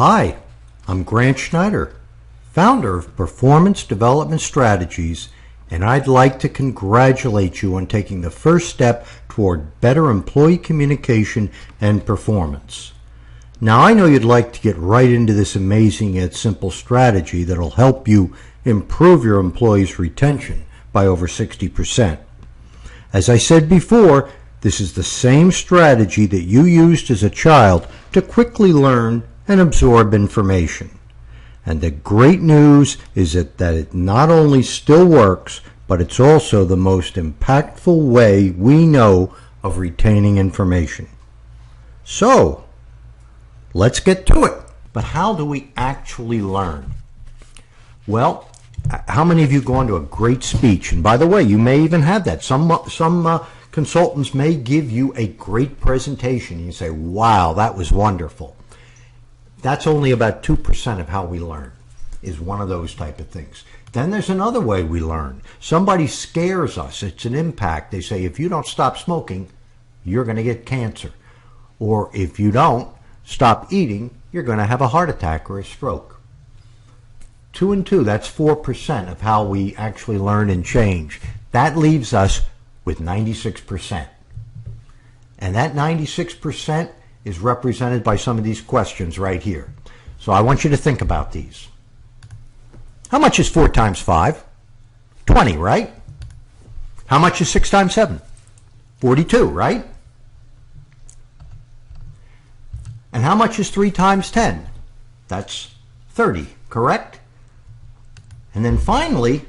Hi, I'm Grant Schneider, founder of Performance Development Strategies, and I'd like to congratulate you on taking the first step toward better employee communication and performance. Now, I know you'd like to get right into this amazing yet simple strategy that'll help you improve your employees' retention by over 60%. As I said before, this is the same strategy that you used as a child to quickly learn and absorb information. And the great news is that it not only still works, but it's also the most impactful way we know of retaining information. So, let's get to it. But how do we actually learn? Well, how many of you gone to a great speech? And by the way, you may even have that. Some consultants may give you a great presentation and you say, wow, that was wonderful. That's only about 2% of how we learn, is one of those type of things. Then there's another way we learn. Somebody scares us. It's an impact. They say, if you don't stop smoking, you're going to get cancer. Or if you don't stop eating, you're going to have a heart attack or a stroke. 2 and 2, that's 4% of how we actually learn and change. That leaves us with 96%. And that 96% is represented by some of these questions right here. So I want you to think about these. How much is 4 times 5? 20, right? How much is 6 times 7? 42, right? And how much is 3 times 10? That's 30, correct? And then finally,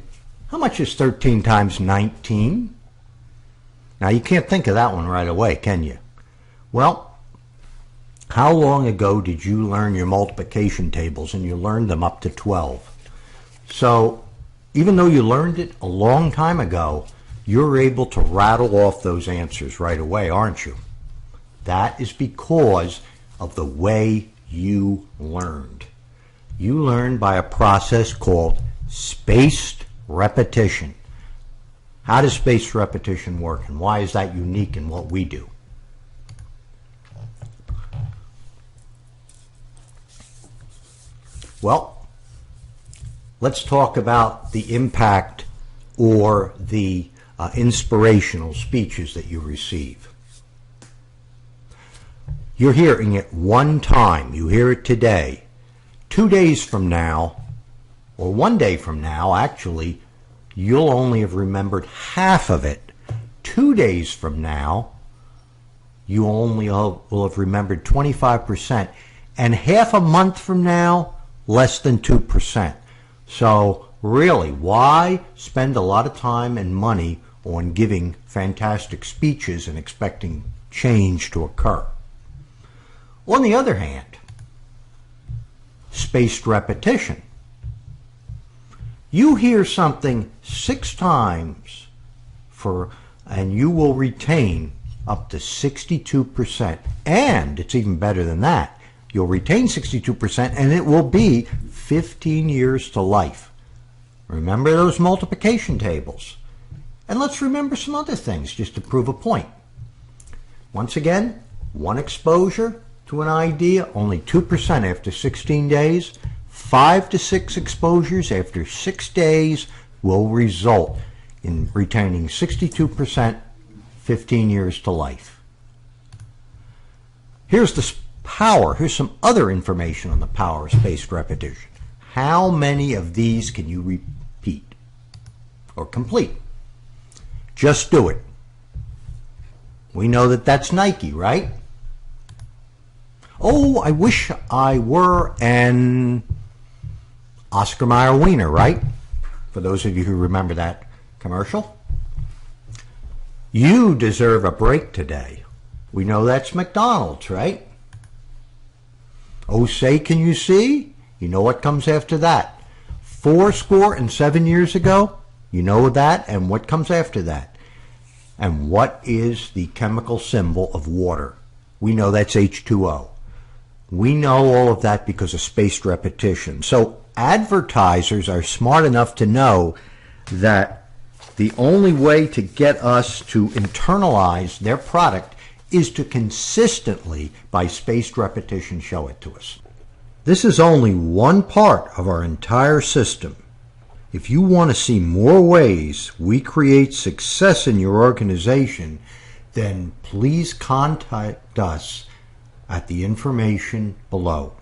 how much is 13 times 19? Now you can't think of that one right away, can you? Well, how long ago did you learn your multiplication tables and you learned them up to 12? So even though you learned it a long time ago, you're able to rattle off those answers right away, aren't you? That is because of the way you learned. You learned by a process called spaced repetition. How does spaced repetition work, and why is that unique in what we do? Well, let's talk about the impact or the inspirational speeches that you receive. You're hearing it one time. You hear it today. 2 days from now, or 1 day from now, actually, you'll only have remembered half of it. 2 days from now, you only will have remembered 25%. And half a month from now, less than 2%. So really, why spend a lot of time and money on giving fantastic speeches and expecting change to occur? On the other hand, spaced repetition. You hear something 6 times and you will retain up to 62%. And it's even better than that. You'll retain 62% and it will be 15 years to life. Remember those multiplication tables. And let's remember some other things just to prove a point. Once again, 1 exposure to an idea, only 2% after 16 days. 5 to 6 exposures after 6 days will result in retaining 62%, 15 years to life. Here's the power. Here's some other information on the power of spaced repetition. How many of these can you repeat or complete? Just do it. We know that that's Nike, right? Oh, I wish I were an Oscar Mayer Wiener, right? For those of you who remember that commercial. You deserve a break today. We know that's McDonald's, right? Oh, say, can you see? You know what comes after that? 7 years ago, you know that, and what comes after that? And what is the chemical symbol of water? We know that's H2O. We know all of that because of spaced repetition. So advertisers are smart enough to know that the only way to get us to internalize their product is to consistently, by spaced repetition, show it to us. This is only one part of our entire system. If you want to see more ways we create success in your organization, then please contact us at the information below.